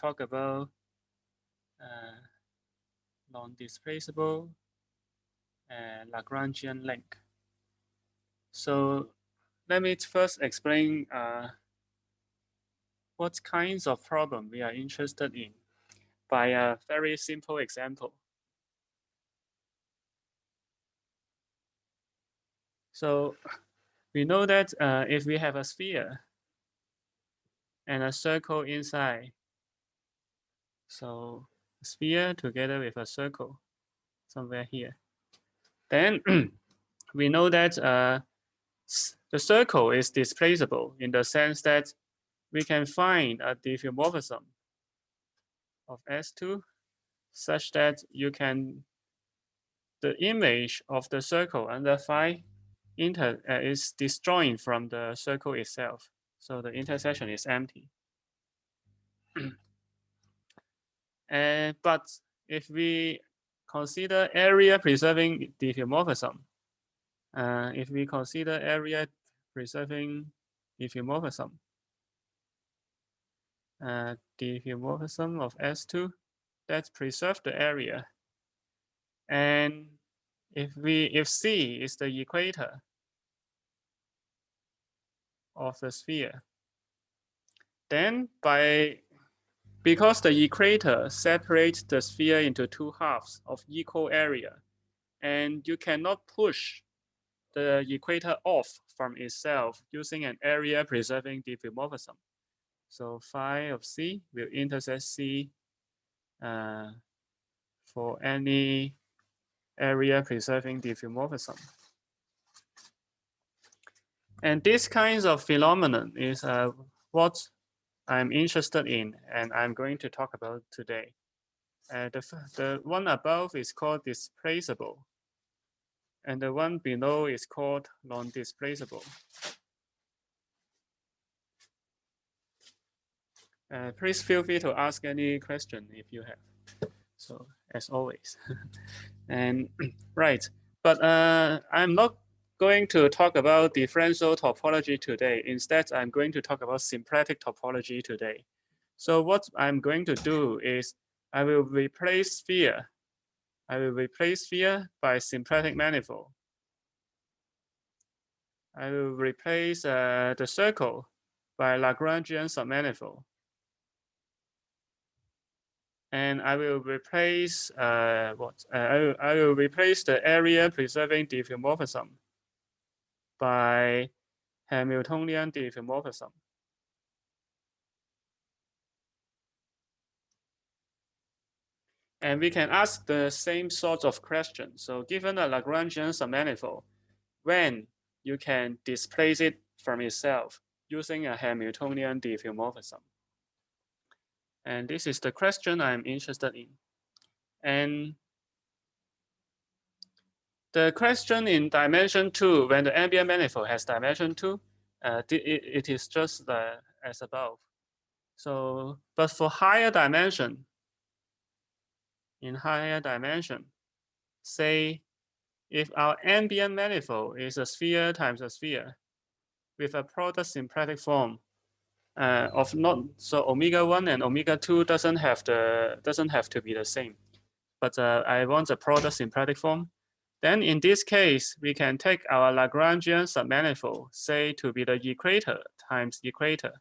talk about non-displaceable and Lagrangian link. So let me first explain what kinds of problem we are interested in by a very simple example. So we know that if we have a sphere and a circle inside, so a sphere together with a circle somewhere here, then we know that the circle is displaceable in the sense that we can find a diffeomorphism of S2 such that the image of the circle under phi is disjoint from the circle itself. So the intersection is empty. But if we consider area preserving diffeomorphism, diffeomorphism of S2 that preserve the area, and if C is the equator of the sphere, then because the equator separates the sphere into two halves of equal area, and you cannot push the equator off from itself using an area preserving diffeomorphism. So phi of C will intersect C for any area preserving diffeomorphism. And this kinds of phenomenon is what I'm interested in and I'm going to talk about today. The one above is called displaceable, and the one below is called non-displaceable. Please feel free to ask any question if you have. So as always, and right, but I'm not going to talk about differential topology today. Instead, I'm going to talk about symplectic topology today. So what I'm going to do is I will replace sphere by symplectic manifold. I will replace the circle by Lagrangian submanifold. And I will replace I will replace the area preserving diffeomorphism by Hamiltonian diffeomorphism. And we can ask the same sort of question. So given a Lagrangian submanifold, when you can displace it from itself using a Hamiltonian diffeomorphism. And this is the question I'm interested in. And the question in dimension 2, when the ambient manifold has dimension 2, it is just as above. So, but for higher dimension, in higher dimension, say if our ambient manifold is a sphere times a sphere with a product symplectic form of not, so omega 1 and omega 2 doesn't have to be the same, but I want a product symplectic form. Then in this case, we can take our Lagrangian submanifold, say to be the equator times equator.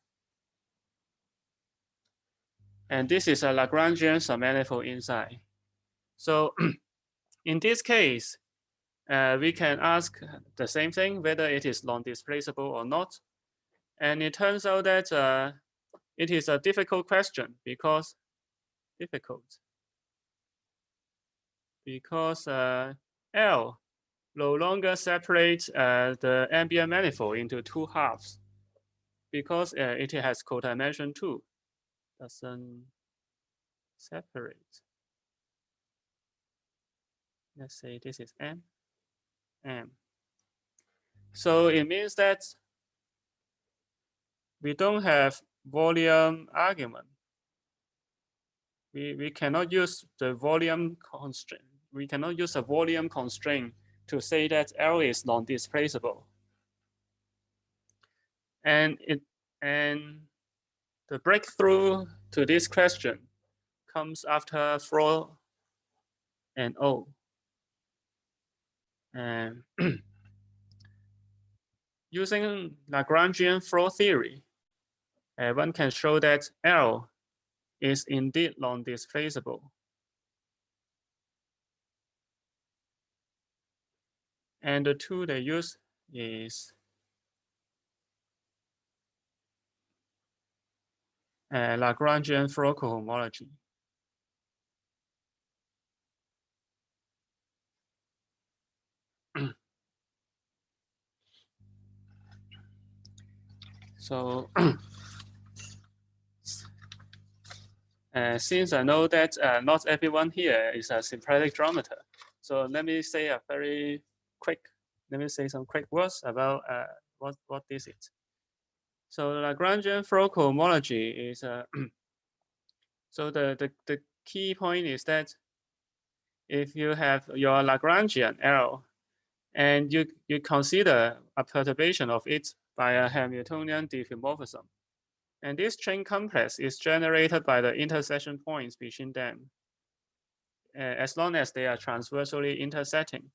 And this is a Lagrangian submanifold inside. So in this case, we can ask the same thing, whether it is non-displaceable or not. And it turns out that it is a difficult question because L no longer separates the ambient manifold into two halves because it has codimension 2, doesn't separate. Let's say this is M. So it means that we don't have volume argument. We cannot use the volume constraint. We cannot use a volume constraint to say that L is non-displaceable. And the breakthrough to this question comes after Floer and O. And using Lagrangian Floer theory, one can show that L is indeed non-displaceable. And the tool they use is Lagrangian Floer cohomology. So since I know that not everyone here is a symplectic geometer, so let me say some quick words about what this is. So Lagrangian Floer cohomology is so the key point is that if you have your Lagrangian L and you consider a perturbation of it by a Hamiltonian diffeomorphism, and this chain complex is generated by the intersection points between them, as long as they are transversally intersecting.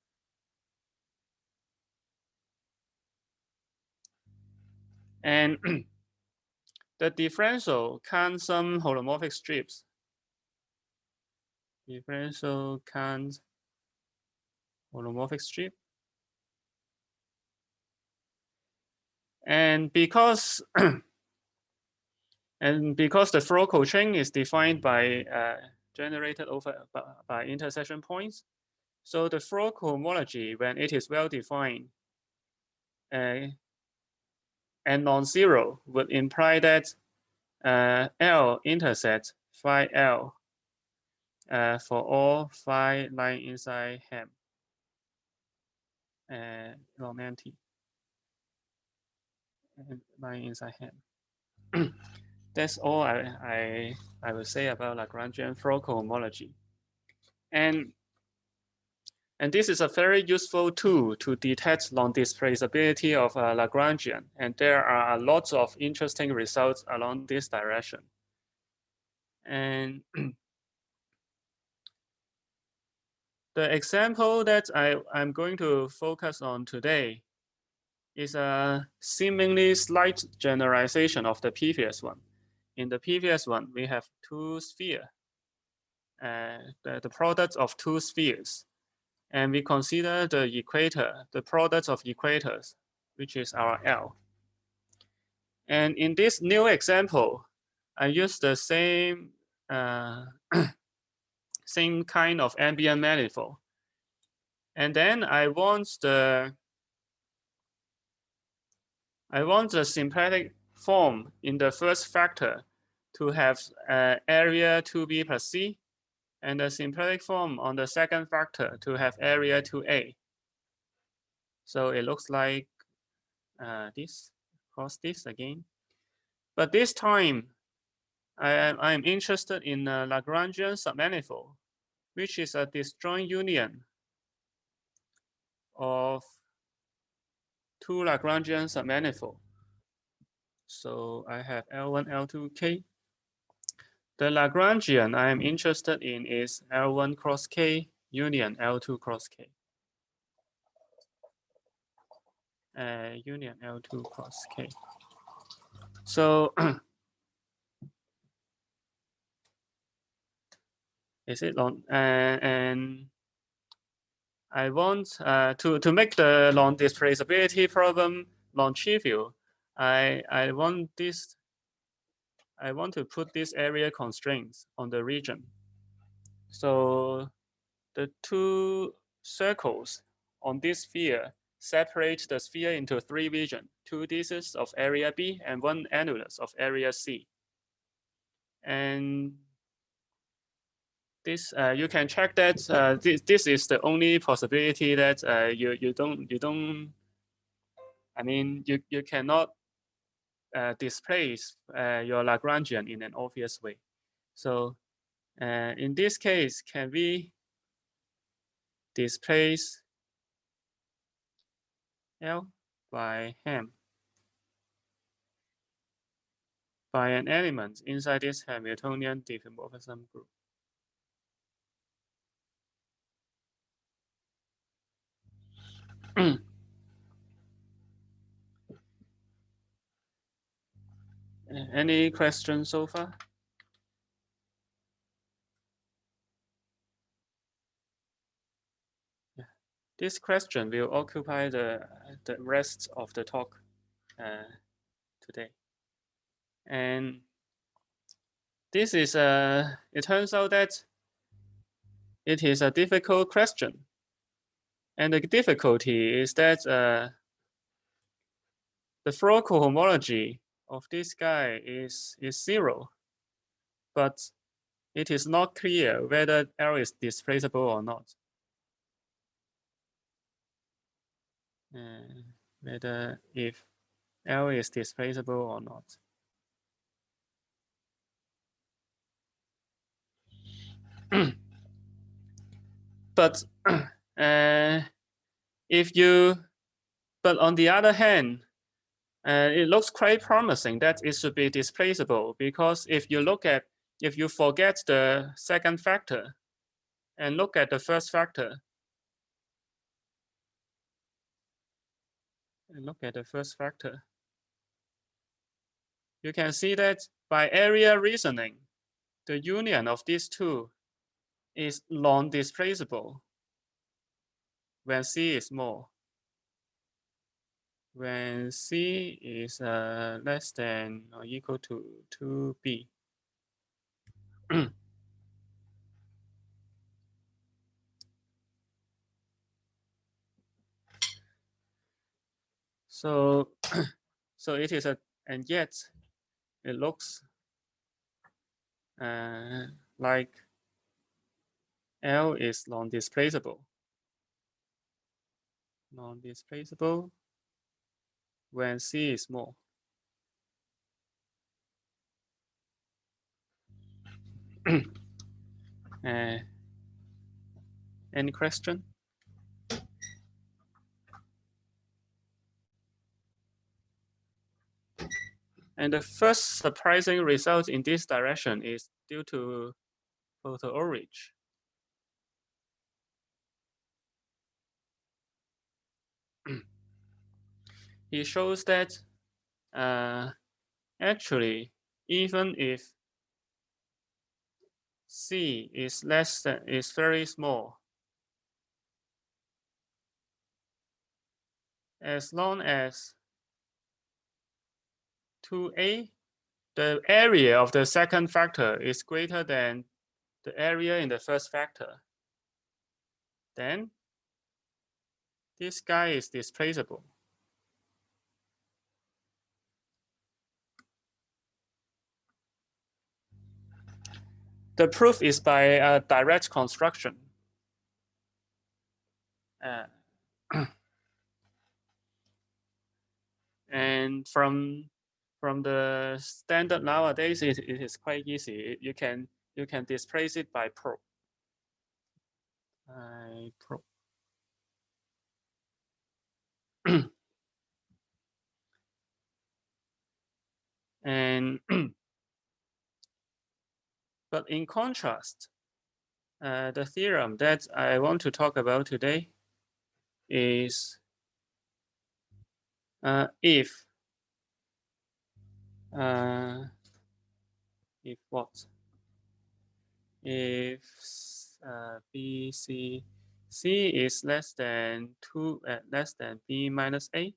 And the differential can some holomorphic strips. Differential can holomorphic strip. And because the Floer cochain is defined by generated over by intersection points, so the Floer cohomology, when it is well defined and non-zero, would imply that L intersects phi L for all phi lying inside Ham log n-t lying inside Ham. That's all I will say about Lagrangian Floer cohomology. And this is a very useful tool to detect non-displaceability of a Lagrangian. And there are a lot of interesting results along this direction. And the example that I'm going to focus on today is a seemingly slight generalization of the previous one. In the previous one, we have two spheres, the product of two spheres. And we consider the equator, the product of equators, which is our L. And in this new example, I use the same, same kind of ambient manifold. And then I want the symplectic form in the first factor to have area 2b plus c, and the symplectic form on the second factor to have area 2a. So it looks like this, cross this again. But this time, I'm interested in a Lagrangian submanifold, which is a disjoint union of two Lagrangian submanifolds. So I have L1, L2, K. The Lagrangian I am interested in is L1 cross K union L2 cross K. Union L2 cross K. So is it long? And I want to make the non-displaceability problem non-trivial. I want to put this area constraints on the region. So the two circles on this sphere separate the sphere into three regions, two discs of area B and one annulus of area C. And this you can check that this is the only possibility that you don't. I mean you cannot displace your Lagrangian in an obvious way. So in this case, can we displace L by Ham by an element inside this Hamiltonian diffeomorphism group. Any questions so far? Yeah. This question will occupy the rest of the talk today. And this is it turns out that it is a difficult question. And the difficulty is that the Floer cohomology of this guy is 0, but it is not clear whether L is displaceable or not. Whether if L is displaceable or not. But but on the other hand, it looks quite promising that it should be displaceable, because if you forget the second factor and look at the first factor, you can see that by area reasoning, the union of these two is non-displaceable when C is small. When C is less than or equal to 2B. So it is and yet it looks like L is non-displaceable. Non-displaceable when C is small. Any question? And the first surprising result in this direction is due to Ulrich. He shows that actually, even if C is very small, as long as 2A, the area of the second factor is greater than the area in the first factor, then this guy is displaceable. The proof is by a direct construction. And from the standard nowadays, it is quite easy. You can displace it by probe. And but in contrast, the theorem that I want to talk about today is if what? If B, C is less than B minus A,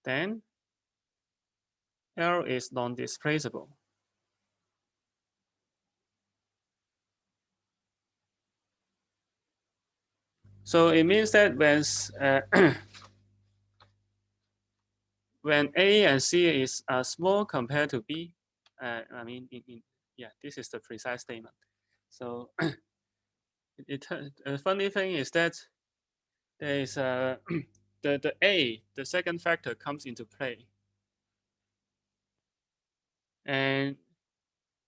then L is non-displaceable. So it means that when A and C is small compared to B, I mean, yeah, this is the precise statement. So the funny thing is that there is the A, the second factor, comes into play. And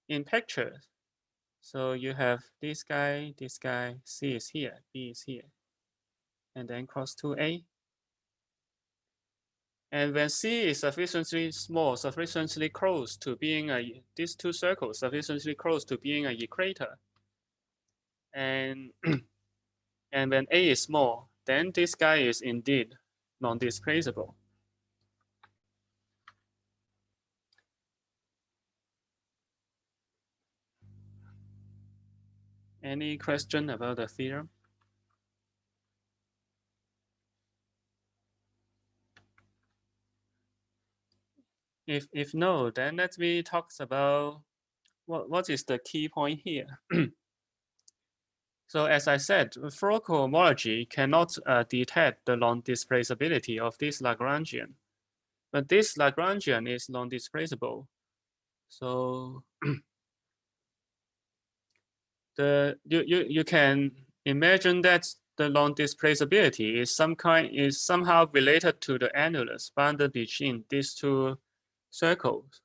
in picture, so you have this guy, C is here, B is here, and then cross 2A. And when C is sufficiently small, sufficiently close to being these two circles sufficiently close to being an equator, and and when A is small, then this guy is indeed non-displaceable. Any question about the theorem? If no, then let me talk about what is the key point here. So as I said, Floer cohomology cannot detect the non-displaceability of this Lagrangian, but this Lagrangian is non-displaceable. So you can imagine that the non-displaceability is somehow related to the annulus bounded between these two circles,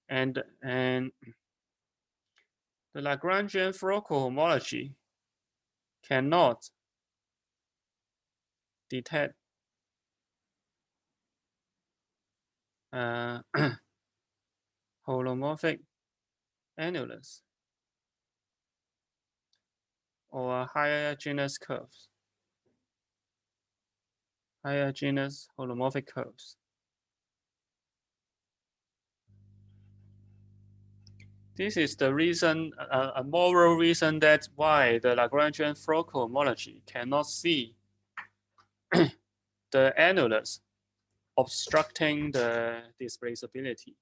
and the Lagrangian Floer cohomology cannot detect holomorphic annulus or higher genus curves, higher genus holomorphic curves. This is the reason, a moral reason, that's why the Lagrangian Floer cohomology cannot see the annulus obstructing the displaceability.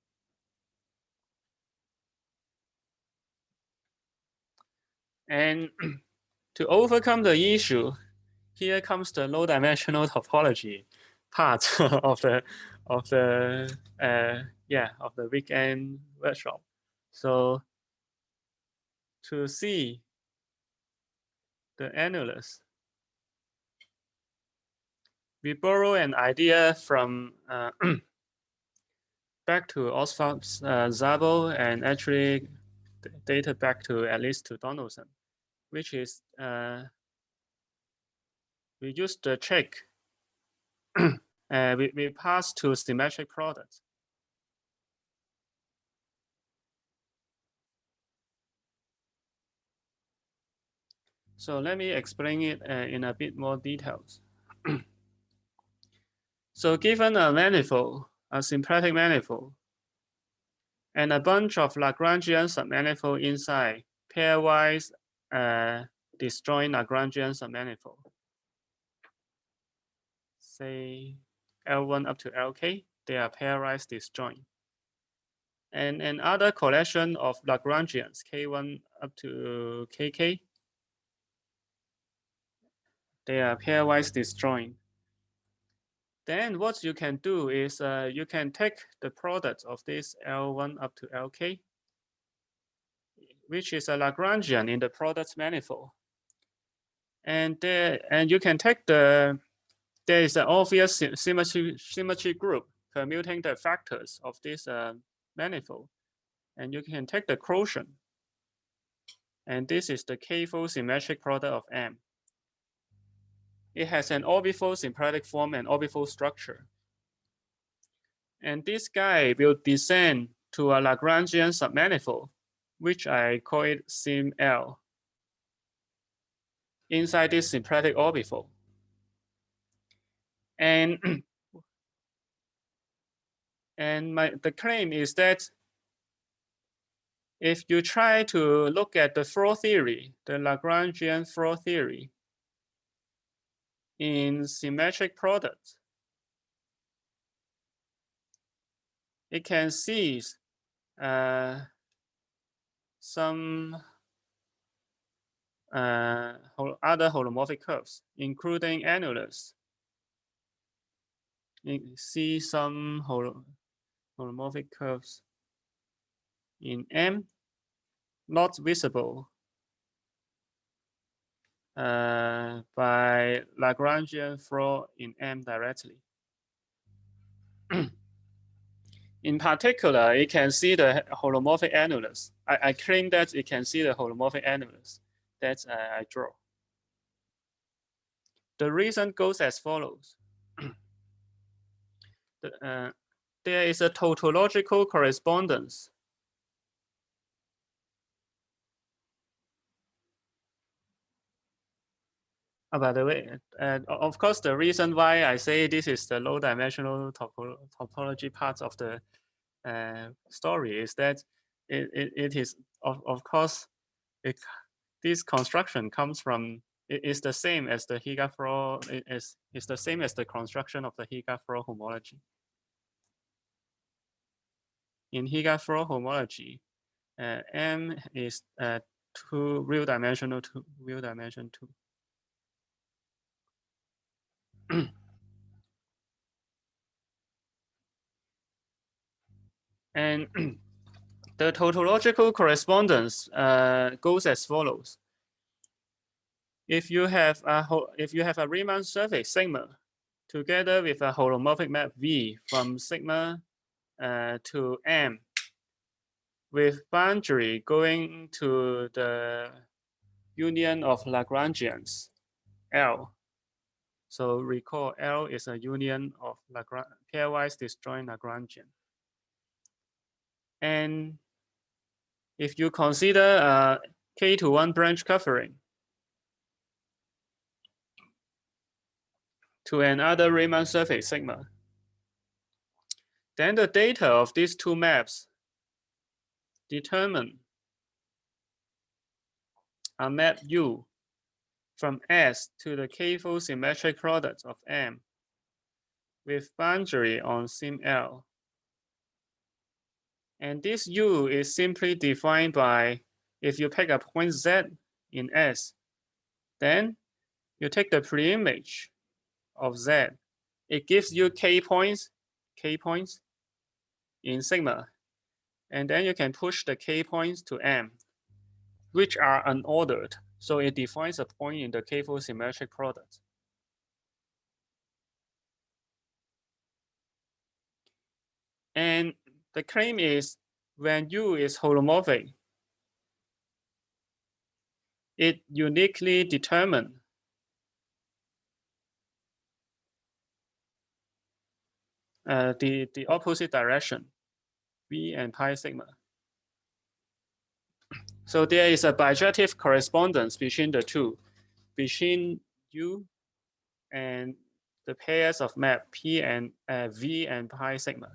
And to overcome the issue, here comes the low-dimensional topology part of the weekend workshop. So to see the annulus, we borrow an idea from back to Oswald Zabel, and actually dated back to at least to Donaldson, which is we use the check. We pass to symmetric products. So let me explain it in a bit more details. So given a manifold, a symplectic manifold, and a bunch of Lagrangian submanifold inside, pairwise disjoint Lagrangian submanifold, say L1 up to Lk, they are pairwise disjoint. And another collection of Lagrangians, K1 up to Kk, they are pairwise disjoint. Then what you can do is you can take the product of this L1 up to Lk, which is a Lagrangian in the product manifold. And you can take there is an obvious symmetry group commuting the factors of this manifold. And you can take the quotient. And this is the k-fold symmetric product of M. It has an orbifold symplectic form and orbifold structure. And this guy will descend to a Lagrangian submanifold, which I call it sim L, inside this symplectic orbifold. And the claim is that if you try to look at the Floer theory, the Lagrangian Floer theory, in symmetric products, it can see some other holomorphic curves, including annulus. You see some holomorphic curves in M, not visible by Lagrangian Floer in M directly. In particular, it can see the holomorphic annulus. I claim that it can see the holomorphic annulus that I draw. The reason goes as follows. there is a tautological correspondence. By the way, of course, the reason why I say this is the low-dimensional topology part of the story is that it is, of course, this construction comes from, it is the same as the Higa-Floer, it's the same as the construction of the Higa-Floer homology. In Higa-Floer homology, M is real dimension 2. And the tautological correspondence goes as follows. If you have a Riemann surface sigma together with a holomorphic map V from sigma to M with boundary going to the union of Lagrangians L. So recall L is a union of pairwise disjoint Lagrangian. And if you consider K to 1 branch covering to another Riemann surface sigma, then the data of these two maps determine a map U from S to the k-fold symmetric product of M with boundary on sim L. And this U is simply defined by, if you pick a point Z in S, then you take the preimage of Z. It gives you k points in sigma. And then you can push the k points to M, which are unordered. So it defines a point in the k-fold symmetric product. And the claim is when U is holomorphic, it uniquely determines the opposite direction, V and pi sigma. So there is a bijective correspondence between the two, between U and the pairs of map P and V and pi sigma.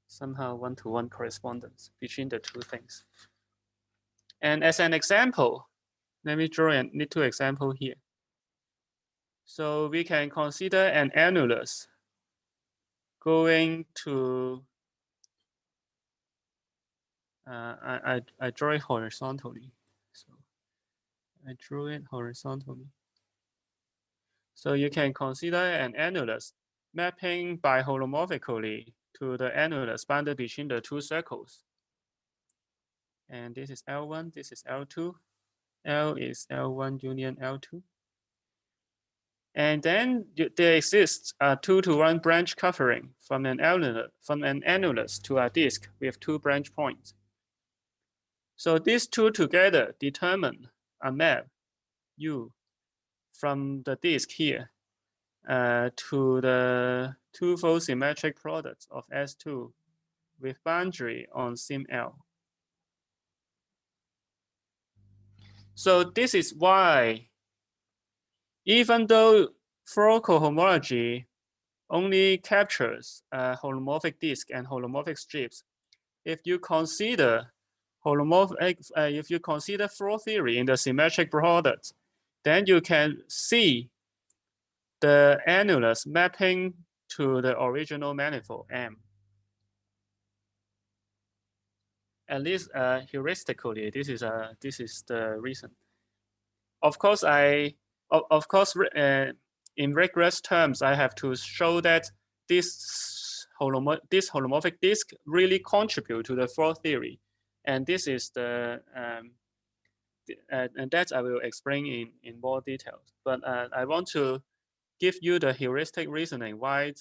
Somehow one-to-one correspondence between the two things. And as an example, let me draw a little example here. So we can consider an annulus going to, I draw it horizontally. So I drew it horizontally. So you can consider an annulus mapping biholomorphically to the annulus bounded between the two circles. And this is L1, this is L2. L is L1 union L2. And then there exists a 2-to-1 branch covering from an annulus to a disk with 2 branch points. So these two together determine a map U from the disk here to the two-fold symmetric product of S2 with boundary on sim L. So this is why, even though Floer cohomology only captures holomorphic disk and holomorphic strips, if you consider if you consider Floer theory in the symmetric product, then you can see the annulus mapping to the original manifold M. At least heuristically, this is the reason. Of course, in rigorous terms, I have to show that this holomorphic disk really contribute to the Floer theory, and this is and that I will explain in more details. But I want to give you the heuristic reasoning why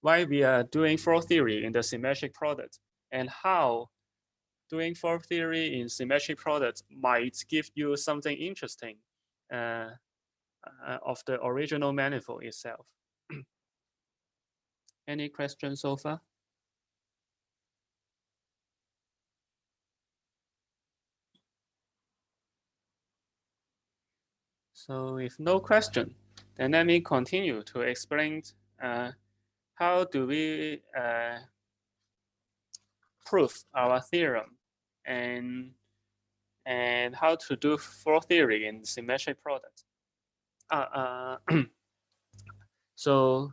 we are doing Floer theory in the symmetric product, and how doing Floer theory in symmetric products might give you something interesting of the original manifold itself. Any questions so far? So if no question, then let me continue to explain how do we prove our theorem and how to do Floer theory in symmetric product. So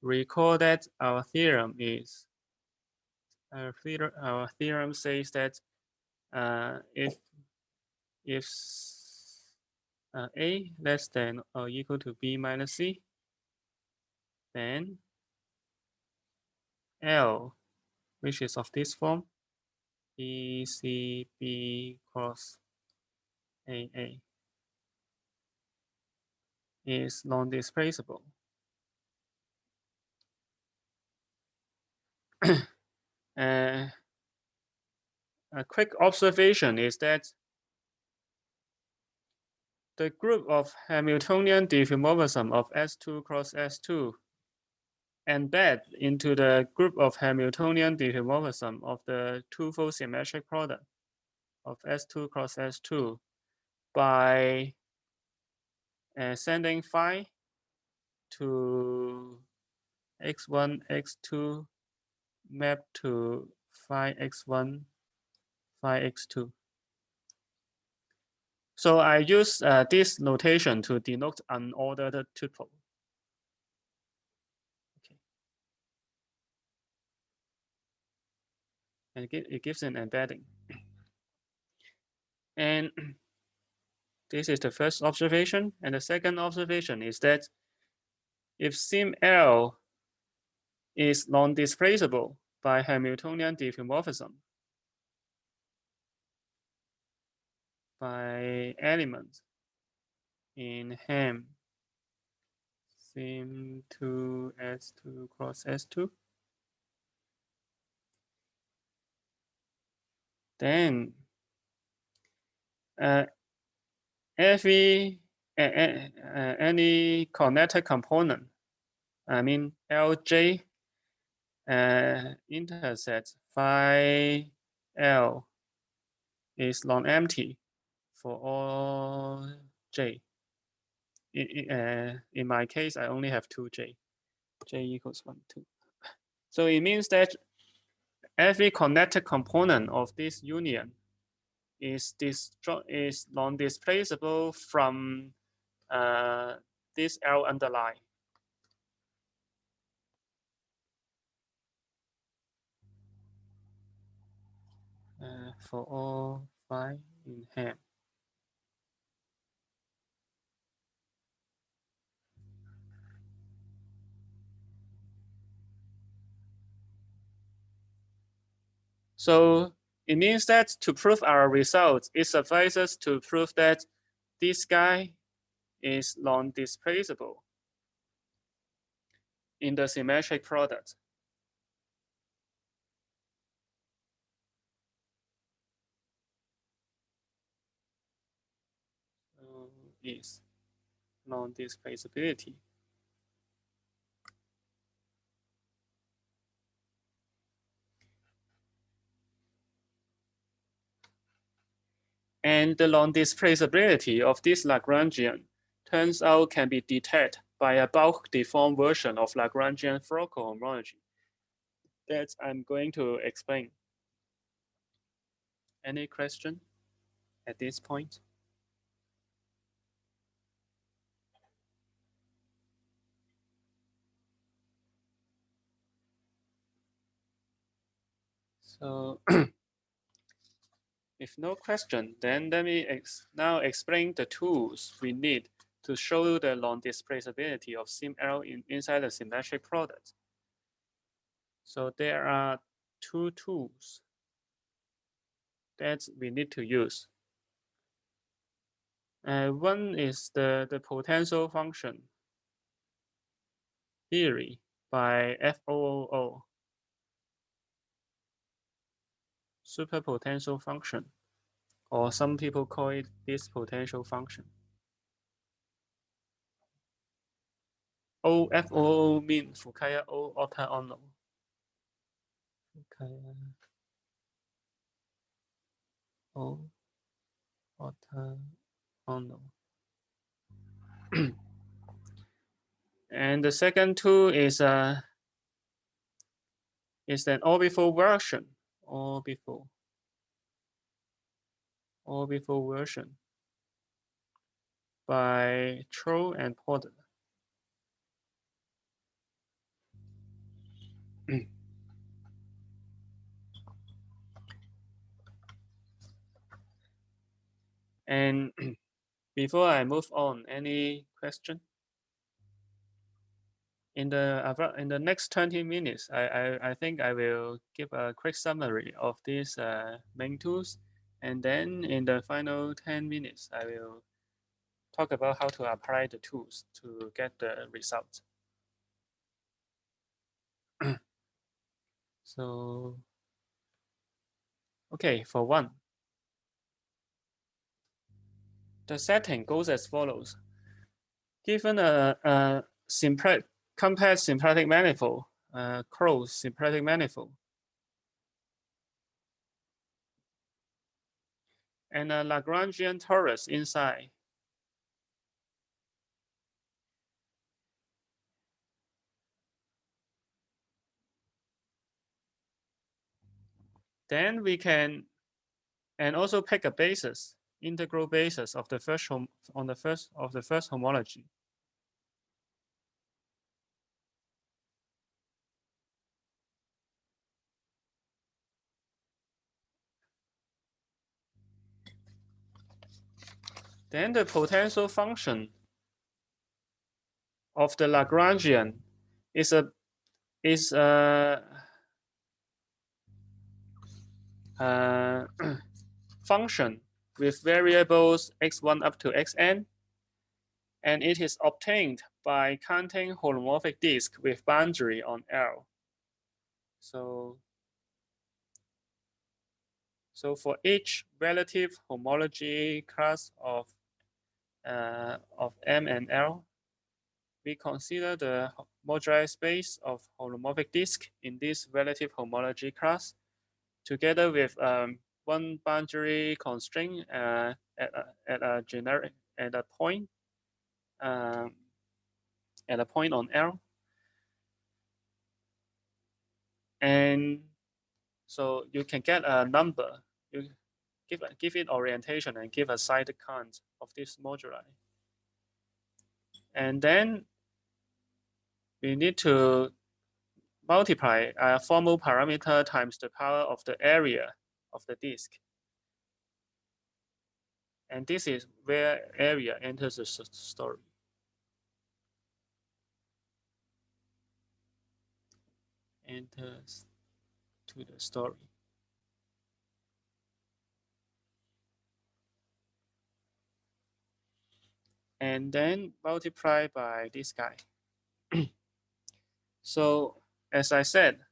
recall that our theorem says that if a less than or equal to b minus c, then L, which is of this form, B C B cross A is non-displaceable. A quick observation is that the group of Hamiltonian diffeomorphism of S2 cross S2 embed into the group of Hamiltonian diffeomorphism of the twofold symmetric product of S2 cross S2 by sending phi to x1, x2 map to phi x1, phi x2. So I use this notation to denote unordered tuple. Okay. And it gives an embedding. And this is the first observation. And the second observation is that if sim L is non-displaceable by Hamiltonian diffeomorphism by element in Ham sim 2 S2 cross S2, then any connected component, I mean Lj intersect phi L is non-empty for all j. In my case, I only have two j equals 1, 2. So it means that every connected component of this union is non-displaceable from this L underline. For all phi in Ham. So it means that to prove our results, it suffices to prove that this guy is non-displaceable in the symmetric product. So is non-displaceability. And the non-displaceability of this Lagrangian turns out can be detected by a bulk deformed version of Lagrangian Floer cohomology that I'm going to explain. Any question at this point? So if no question, then let me now explain the tools we need to show the non-displaceability of sim L inside the symmetric product. So there are two tools that we need to use. One is the potential function theory by FOOO, superpotential function, or some people call it this potential function. FOO mean Fukaya-Oh-Ohta-Ono. Fukaya-Oh-Ohta-Ono. And the second two is an orbifold version. Orbifold version by Cho and Poddar. And before I move on, any question? In the next 20 minutes, I think I will give a quick summary of these main tools, and then in the final 10 minutes, I will talk about how to apply the tools to get the result. So, okay, for one, the setting goes as follows. Given a compact symplectic manifold, closed symplectic manifold, and a Lagrangian torus inside, then we can, and also pick a basis, integral basis of the first homology. Then the potential function of the Lagrangian is a function with variables x1 up to xn, and it is obtained by counting holomorphic disk with boundary on L. So for each relative homology class of M and L, we consider the moduli space of holomorphic disk in this relative homology class, together with one boundary constraint at a point on L, and so you can get a number. You give it orientation and give a side count of this moduli, and then we need to multiply a formal parameter times the power of the area of the disk. And this is where area enters the story. Enters to the story. And then multiply by this guy. So as I said,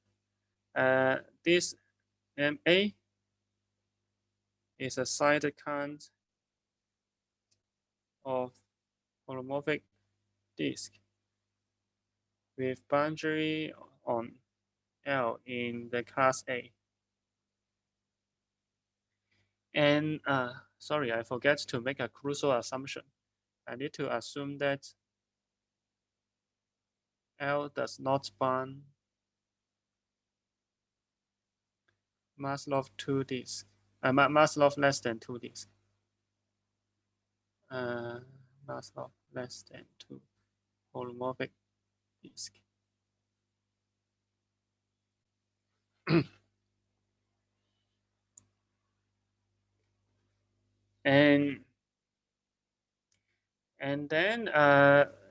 this MA is a side count of holomorphic disk with boundary on L in the class A. And sorry, I forget to make a crucial assumption. I need to assume that L does not span Maslov 2 disk, Maslov less than 2 disk. Maslov less than 2 holomorphic disk. and then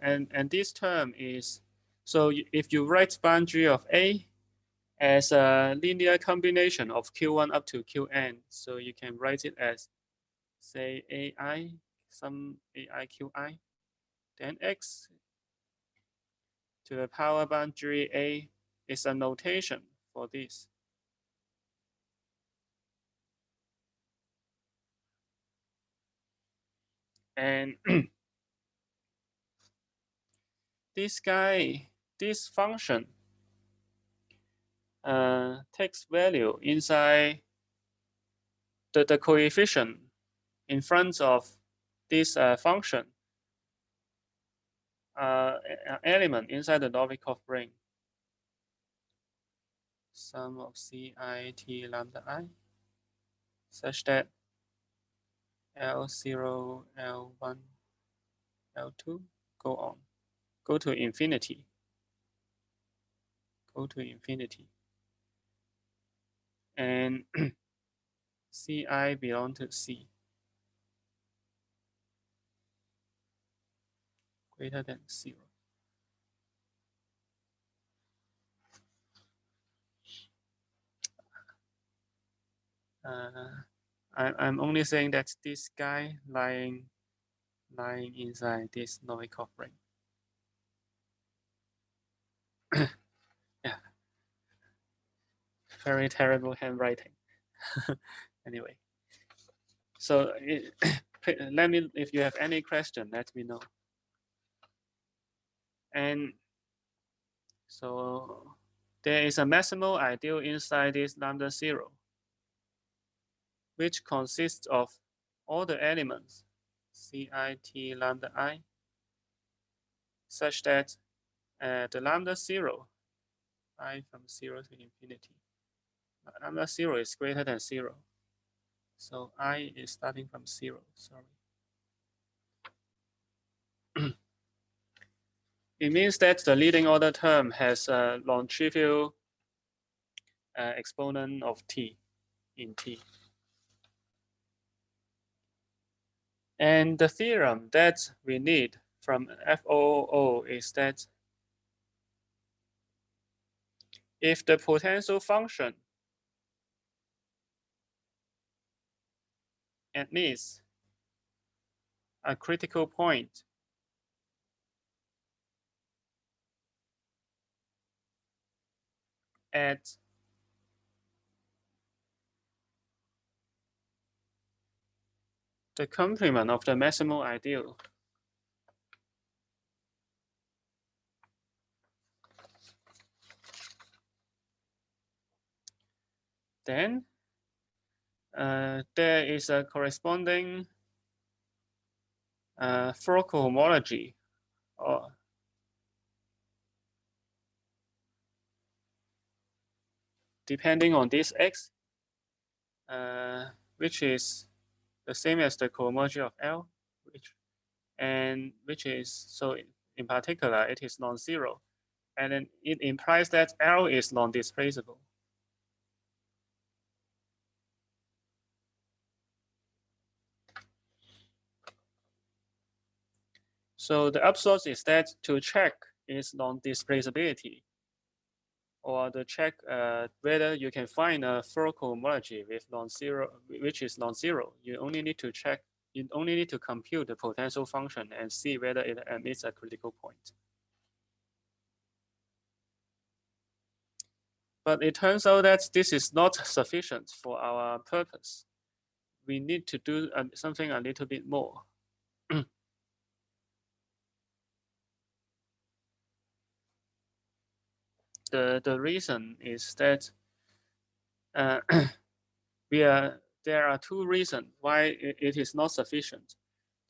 and this term is, so if you write boundary of A as a linear combination of Q1 up to Qn, so you can write it as, say, AI, some AI Qi, then X to the power boundary A is a notation for this. And this guy, this function takes value inside the coefficient in front of this function element inside the Novikov ring. Sum of CIT lambda I such that L0, L1, L2 go to infinity. Go to infinity. And Ci belong to C greater than 0. I'm only saying that this guy lying inside this Novikov ring. Yeah, very terrible handwriting. Anyway, so let me, if you have any question, let me know. And so there is a maximal ideal inside this lambda 0, which consists of all the elements CIT lambda I, such that the lambda 0, I from 0 to infinity, lambda 0 is greater than 0. So I is starting from 0, sorry. It means that the leading order term has a non-trivial exponent of t in t. And the theorem that we need from FOO is that if the potential function admits a critical point at the complement of the maximal ideal, then there is a corresponding Floer cohomology, or depending on this x, which is the same as the cohomology of L, which is, so in particular, it is non-zero. And then it implies that L is non-displaceable. So the upshot is that to check its non-displaceability, or to check whether you can find a Floer cohomology with non-zero, which is non-zero, you only need to check, you only need to compute the potential function and see whether it admits a critical point. But it turns out that this is not sufficient for our purpose. We need to do something a little bit more. The reason is that there are two reasons why it is not sufficient.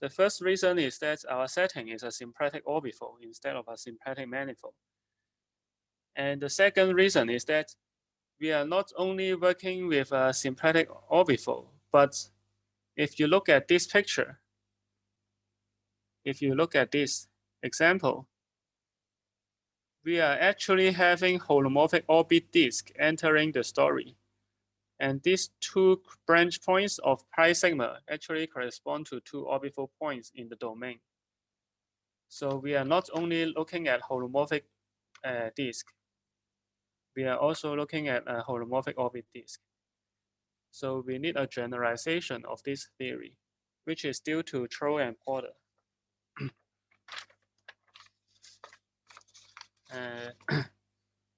The first reason is that our setting is a symplectic orbifold instead of a symplectic manifold. And the second reason is that we are not only working with a symplectic orbifold, but if you look at this picture, if you look at this example, we are actually having holomorphic orbit disk entering the story. And these two branch points of pi sigma actually correspond to two orbifold points in the domain. So we are not only looking at holomorphic disk, we are also looking at a holomorphic orbit disk. So we need a generalization of this theory, which is due to Cho and Poddar.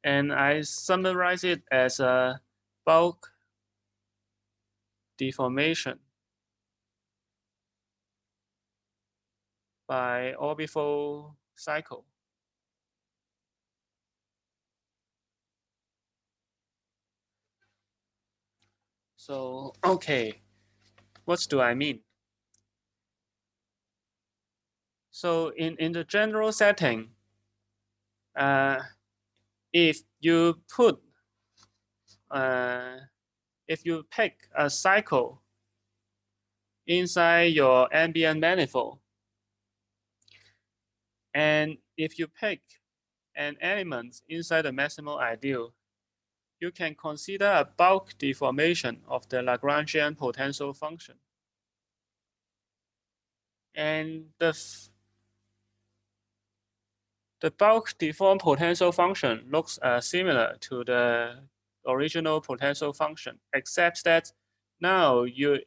And I summarize it as a bulk deformation by orbifold cycle. So, okay, what do I mean? So in the general setting, if you put, if you pick a cycle inside your ambient manifold, and if you pick an element inside the maximal ideal, you can consider a bulk deformation of the Lagrangian potential function. And the bulk deformed potential function looks similar to the original potential function, except that now you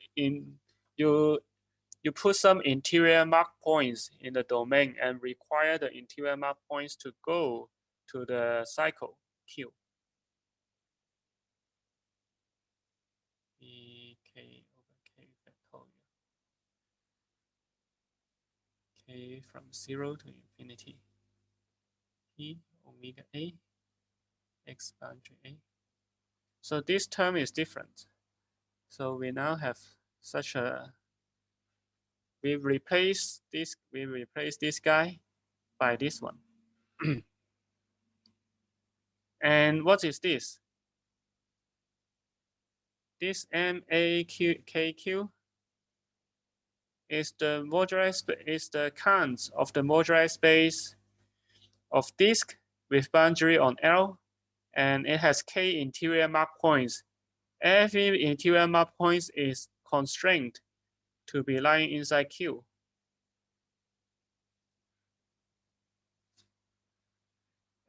put some interior mark points in the domain and require the interior mark points to go to the cycle Q. E k over k factorial. K from 0 to infinity. P omega A x boundary A. So this term is different. So we now have such a, we replace this guy by this one. And what is this? This MAKQ is the moduli is the cant of the moduli space of disk with boundary on L, and it has k interior mark points. Every interior mark point is constrained to be lying inside Q.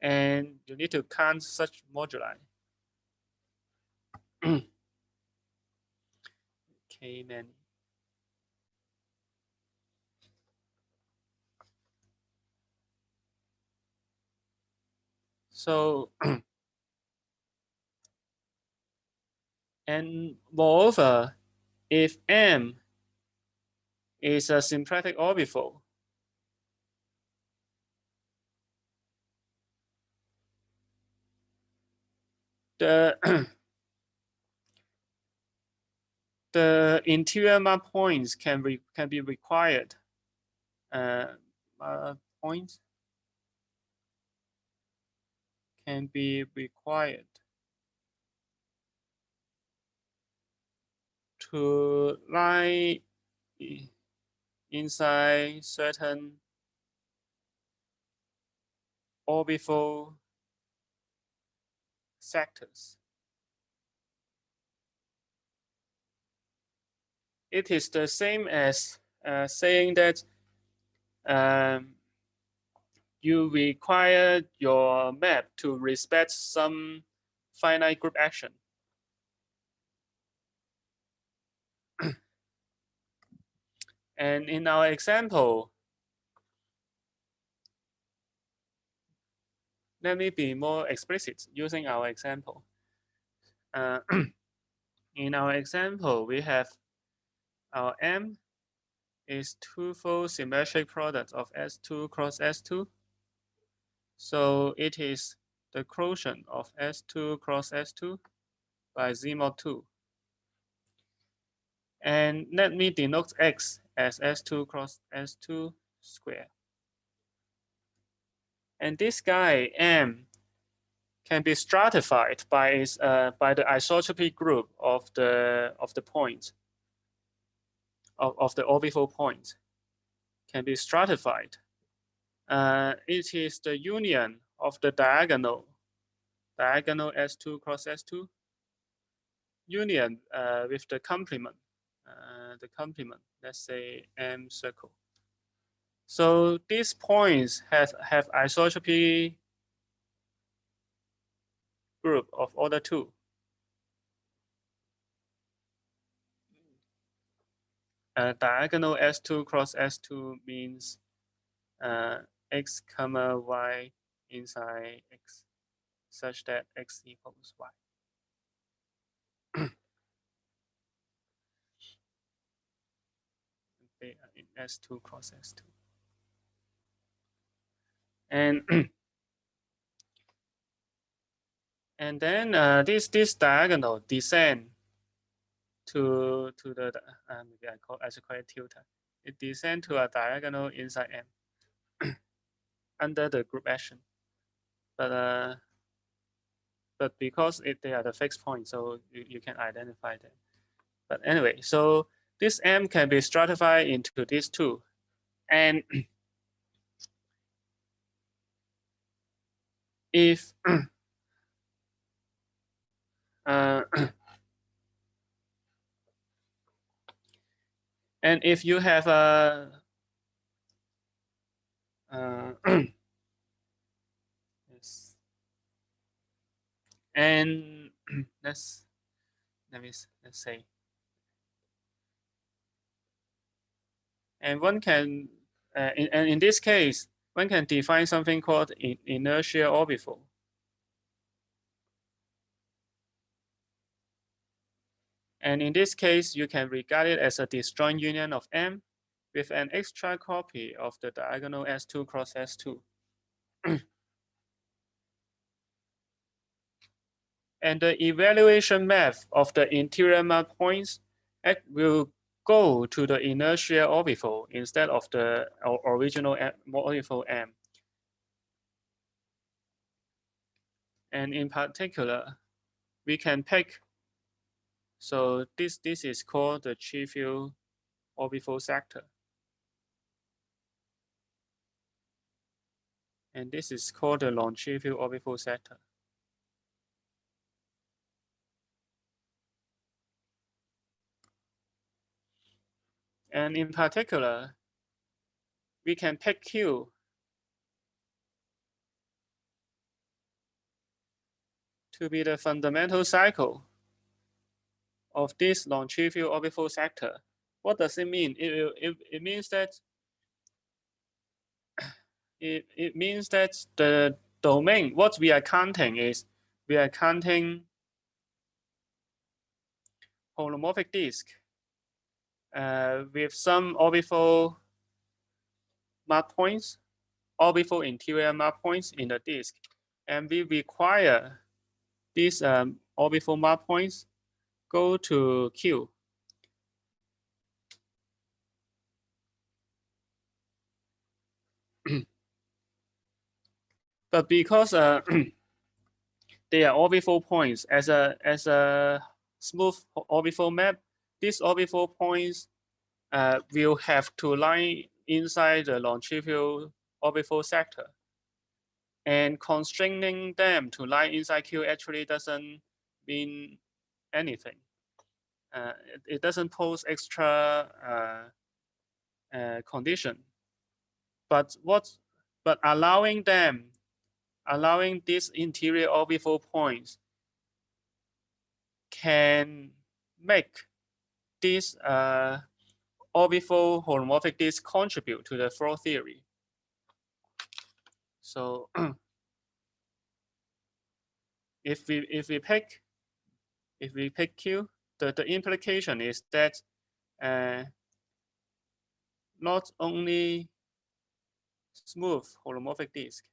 And you need to count such moduli. K many. So, and moreover, if M is a symplectic orbifold, the the interior mark points can be required. Points can be required to lie inside certain orbifold sectors. It is the same as saying that you require your map to respect some finite group action. And in our example, let me be more explicit using our example. In our example, we have our M is twofold symmetric product of S2 cross S2. So it is the quotient of S2 cross S2 by Z mod 2. And let me denote X as S2 cross S2 square. And this guy M can be stratified by the isotropy group of the point of the orbifold point, can be stratified. It is the union of the diagonal S2 cross S2 union with the complement. Let's say M circle. So these points have isotropy group of order 2. Diagonal S2 cross S2 means x comma y inside x, such that x equals y. They are in S2 cross S2. And and then this diagonal descend to the maybe I should call it tilde. It descends to a diagonal inside M under the group action. But because they are the fixed point, so you can identify them. But anyway, so this M can be stratified into these two, and if and if you have a yes, and let's say, and one can and in this case one can define something called inertia orbifold. And in this case, you can regard it as a disjoint union of M with an extra copy of the diagonal S2 cross S2. And the evaluation map of the interior map points will go to the inertia orbifold instead of the original orbifold M. And in particular, we can pick, so this is called the trivial orbifold sector. And this is called the non-trivial orbifold sector. And in particular, we can pick Q to be the fundamental cycle of this non-trivial orbifold sector. What does it mean? It means that it means that the domain, what we are counting is, we are counting holomorphic disk with some orbifold map points, orbifold interior map points in the disk. And we require these orbifold map points go to Q. But because they are orbifold points, as a smooth orbifold map, these orbifold points will have to lie inside the non-trivial orbifold sector. And constraining them to lie inside Q actually doesn't mean anything. It doesn't pose extra condition. But allowing these interior orbifold points can make this orbifold holomorphic disk contribute to the Floer theory. So if we pick Q, the implication is that not only smooth holomorphic disk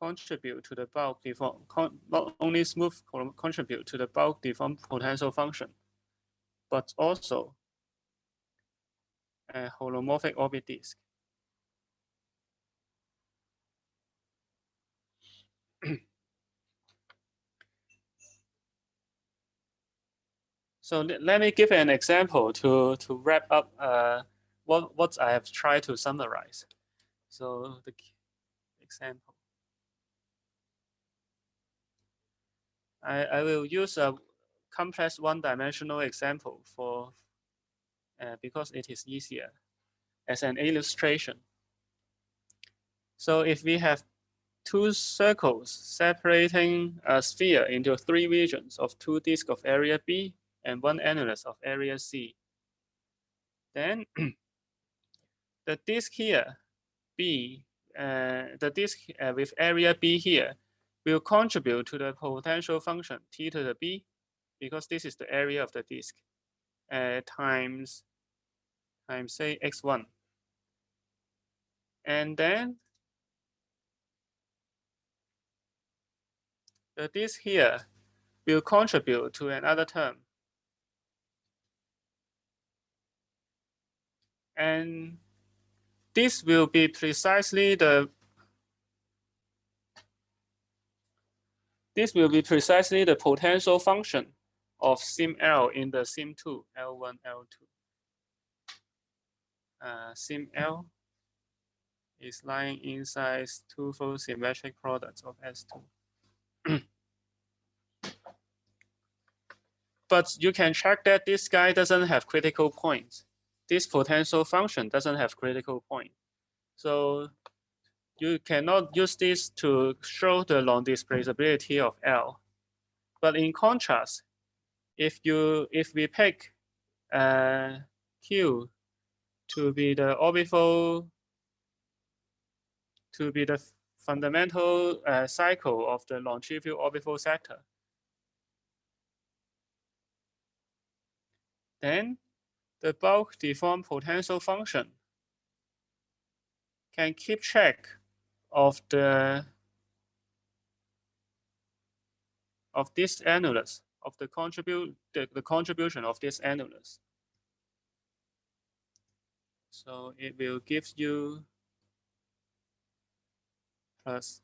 contribute to the bulk deform, not only smooth contribute to the bulk deformed potential function, but also a holomorphic orbit disk. So let me give an example to wrap up what I have tried to summarize. So the example, I will use a complex one-dimensional example for because it is easier as an illustration. So if we have two circles separating a sphere into three regions of two disks of area B and one annulus of area C, then the disk here, B, the disk with area B here will contribute to the potential function T to the B, because this is the area of the disk, times say x1. And then the disk here will contribute to another term. And this will be precisely the potential function of sim L in the sim 2, L1, L2. Sim L is lying inside twofold symmetric products of S2. But you can check that this guy doesn't have critical points. This potential function doesn't have critical point. So you cannot use this to show the non-displaceability of L. But in contrast, if we pick Q to be the orbifold, to be the fundamental cycle of the non-trivial orbifold sector, then the bulk deformed potential function can keep track of this annulus, of the contribution of this annulus. So it will give you plus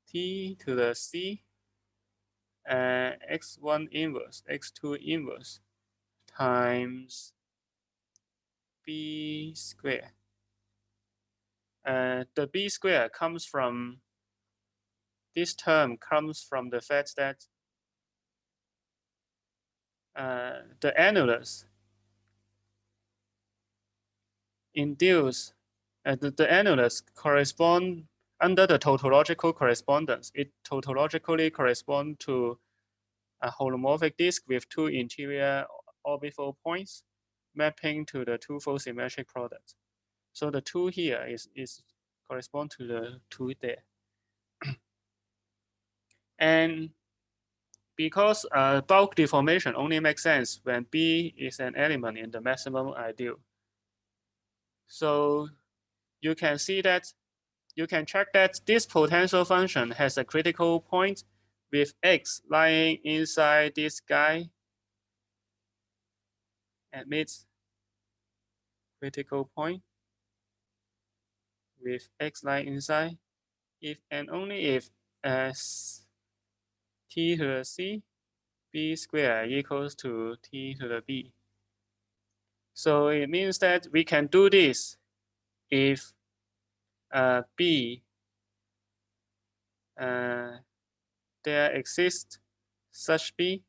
t to the c x1 inverse, x2 inverse times b square. The b square comes from, this term comes from the fact that the annulus induce, the annulus correspond under the tautological correspondence. It tautologically corresponds to a holomorphic disk with two interior orbifold points mapping to the twofold symmetric product. So the 2 here is correspond to the 2 there. And because bulk deformation only makes sense when B is an element in the maximum ideal. So you can see that, you can check that this potential function has a critical point with X lying inside this guy, admits critical point with X lying inside, if and only if t to the c, b squared equals to t to the b. So it means that we can do this if b, there exists such b,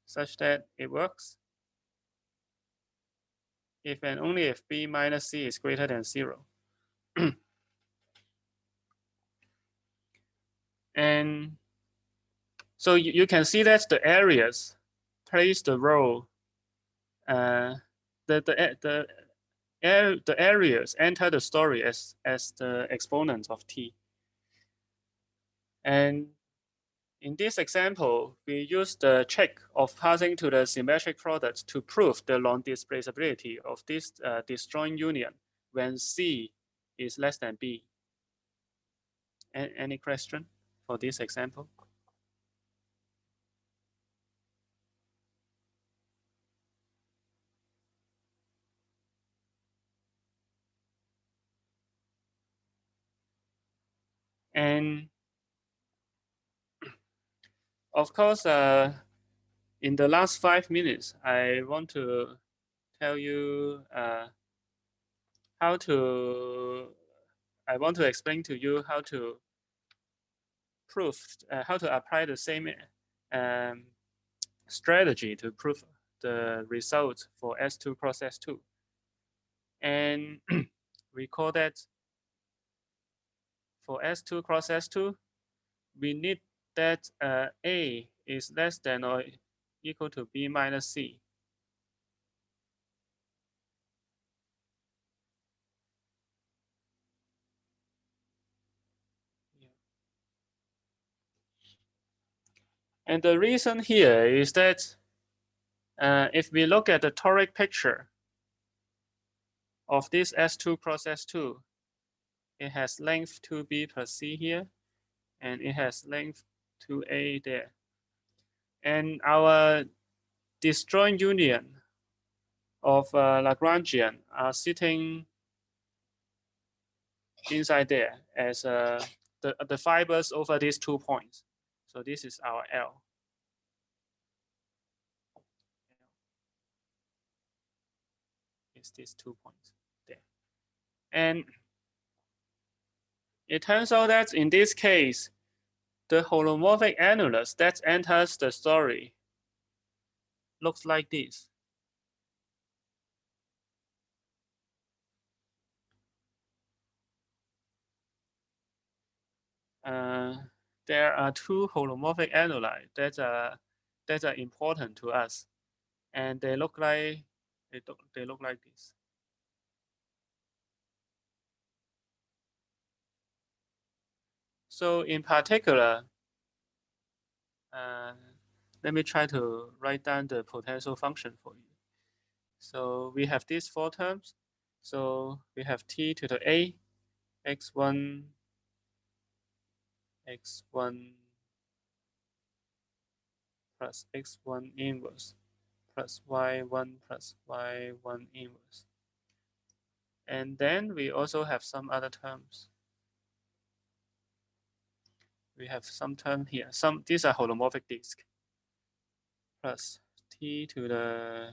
such that it works, if and only if b minus c is greater than 0. And so you can see that the areas plays the role, the areas enter the story as the exponents of t. And in this example, we use the check of passing to the symmetric product to prove the non-displaceability of this disjoint union when C is less than B. Any question for this example? And of course, in the last 5 minutes, I want to tell you I want to explain to you how to prove, how to apply the same strategy to prove the result for S2 cross S2. And recall that for S2 cross S2, we need that A is less than or equal to B minus C. And the reason here is that if we look at the toric picture of this S2 cross S2, it has length 2B plus C here, and it has length 2a there. And our disjoint union of Lagrangian are sitting inside there as the fibers over these 2 points. So this is our L. It's these 2 points there. And it turns out that in this case, the holomorphic annulus that enters the story looks like this. There are 2 holomorphic annuli that are important to us, and they look like this. So in particular, let me try to write down the potential function for you. So we have these 4 terms. So we have t to the a, x1, x1 plus x1 inverse plus y1 plus y1 inverse. And then we also have some other terms. We have some term here. These are holomorphic disk plus t to the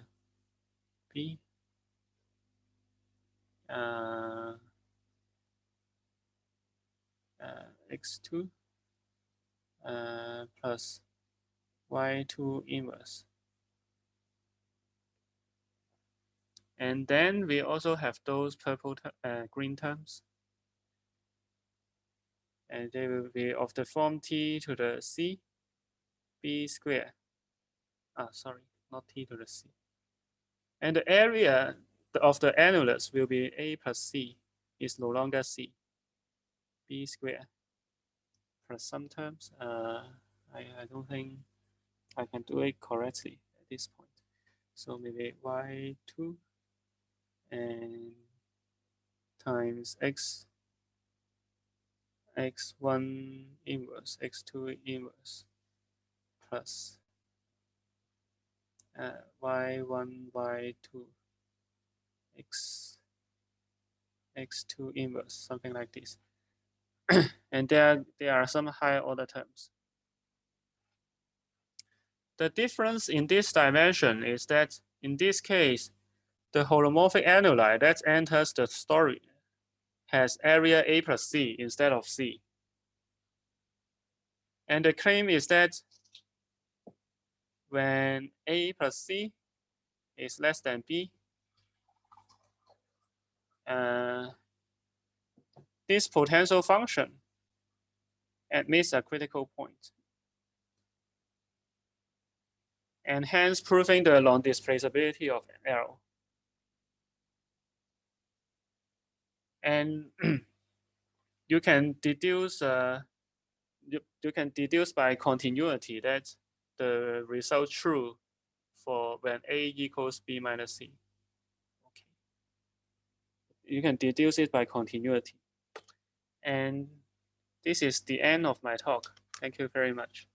b x2 plus y2 inverse. And then we also have those purple green terms. And they will be of the form t to the c b squared. Sorry, not t to the c. And the area of the annulus will be a plus c is no longer c. B squared plus some terms. I don't think I can do it correctly at this point. So maybe y2 and times x1 inverse, x2 inverse plus y1, y2, x2 inverse, something like this. And there are some higher order terms. The difference in this dimension is that in this case, the holomorphic annuli that enters the story has area a plus c instead of c. And the claim is that when a plus c is less than b, this potential function admits a critical point, and hence proving the non-displaceability of L. And you can deduce by continuity that the result true for when a equals b minus c. Okay. You can deduce it by continuity. And this is the end of my talk. Thank you very much.